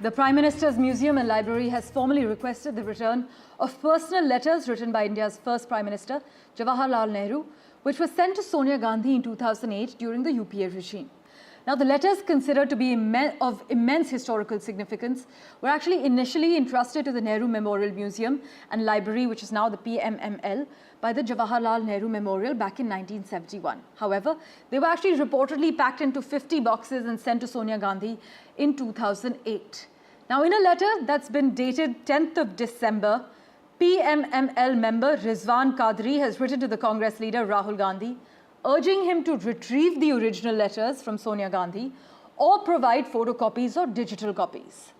The Prime Minister's Museum and Library has formally requested the return of personal letters written by India's first Prime Minister, Jawaharlal Nehru, which were sent to Sonia Gandhi in 2008 during the UPA regime. Now, the letters, considered to be of immense historical significance, were actually initially entrusted to the Nehru Memorial Museum and Library, which is now the PMML, by the Jawaharlal Nehru Memorial back in 1971. However, they were actually reportedly packed into 50 boxes and sent to Sonia Gandhi in 2008. Now, in a letter that's been dated 10th of December, PMML member Rizwan Qadri has written to the Congress leader Rahul Gandhi, urging him to retrieve the original letters from Sonia Gandhi or provide photocopies or digital copies.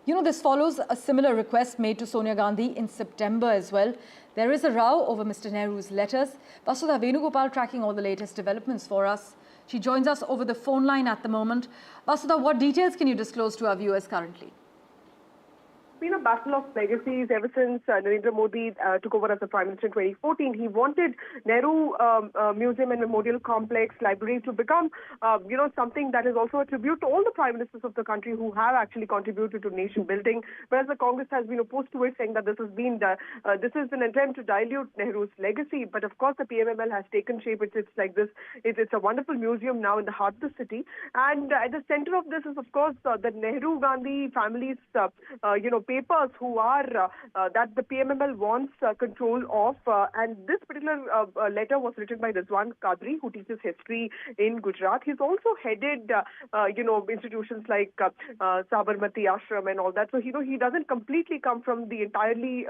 You know, this follows a similar request made to Sonia Gandhi in September as well. There is a row over Mr. Nehru's letters. Vasudha Venugopal tracking all the latest developments for us. She joins us over the phone line at the moment. Vasudha, what details can you disclose to our viewers currently? It's been a battle of legacies ever since Narendra Modi took over as the Prime Minister in 2014. He wanted Nehru Museum and Memorial Complex Library to become, something that is also a tribute to all the Prime Ministers of the country who have actually contributed to nation building. Whereas the Congress has been opposed to it, saying that this has been an attempt to dilute Nehru's legacy. But of course, the PMML has taken shape. It's like this. It's a wonderful museum now in the heart of the city. And at the center of this is, of course, the Nehru Gandhi family's, papers who are that the PMML wants control of, and this particular letter was written by Rizwan Qadri, who teaches history in Gujarat. He's also headed, institutions like Sabarmati Ashram and all that. So he doesn't completely come from the entirely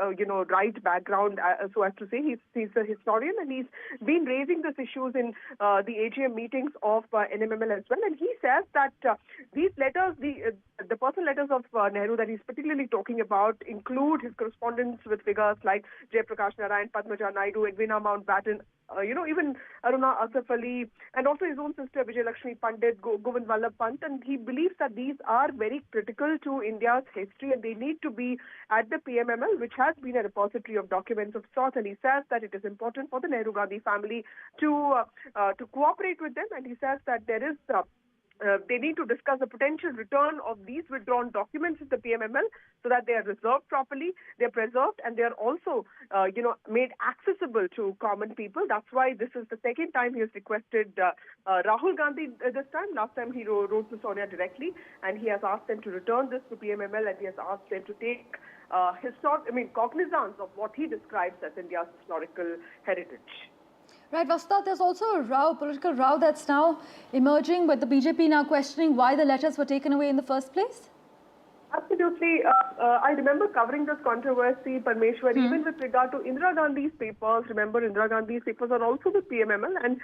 right background, so as to say. He's a historian, and he's been raising these issues in the AGM meetings of NMML as well. And he says that these letters, the personal letters of Nehru that he's particularly talking about include his correspondence with figures like Jayaprakash Narayan, Padmaja Naidu, Edwina Mountbatten, even Aruna Asaf Ali, and also his own sister Vijaya Lakshmi Pandit, Govind Vallabh Pant. And he believes that these are very critical to India's history, and they need to be at the PMML, which has been a repository of documents of sorts. And he says that it is important for the Nehru Gandhi family to cooperate with them. And he says that there is they need to discuss the potential return of these withdrawn documents at the PMML so that they are reserved properly, they are preserved, and they are also, made accessible to common people. That's why this is the second time he has requested Rahul Gandhi this time. Last time he wrote to Sonia directly, and he has asked them to return this to PMML, and he has asked them to take cognizance of what he describes as India's historical heritage. Right, Vasudha, there's also a political row that's now emerging, with the BJP now questioning why the letters were taken away in the first place. Absolutely. I remember covering this controversy, Parmeshwar, even with regard to Indira Gandhi's papers. Remember, Indira Gandhi's papers are also with PMML, and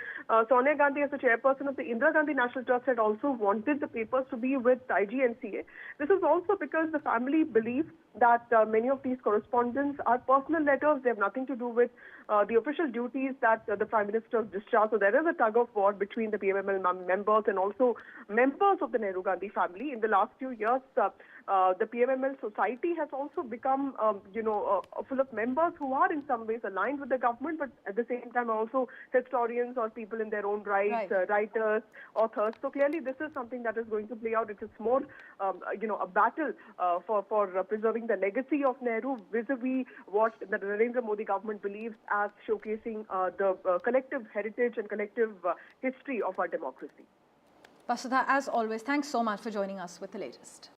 Sonia Gandhi, as the chairperson of the Indira Gandhi National Trust, had also wanted the papers to be with IGNCA. This is also because the family believes that many of these correspondence are personal letters. They have nothing to do with the official duties that the Prime Minister discharged. So there is a tug of war between the PMML members and also members of the Nehru Gandhi family. In the last few years, the PMML society has also become, full of members who are in some ways aligned with the government, but at the same time also historians or people in their own right. Writers, authors. So clearly this is something that is going to play out. It is more, a battle for preserving the legacy of Nehru vis-a-vis what the Narendra Modi government believes as showcasing the collective heritage and collective history of our democracy. Vasudha, as always, thanks so much for joining us with the latest.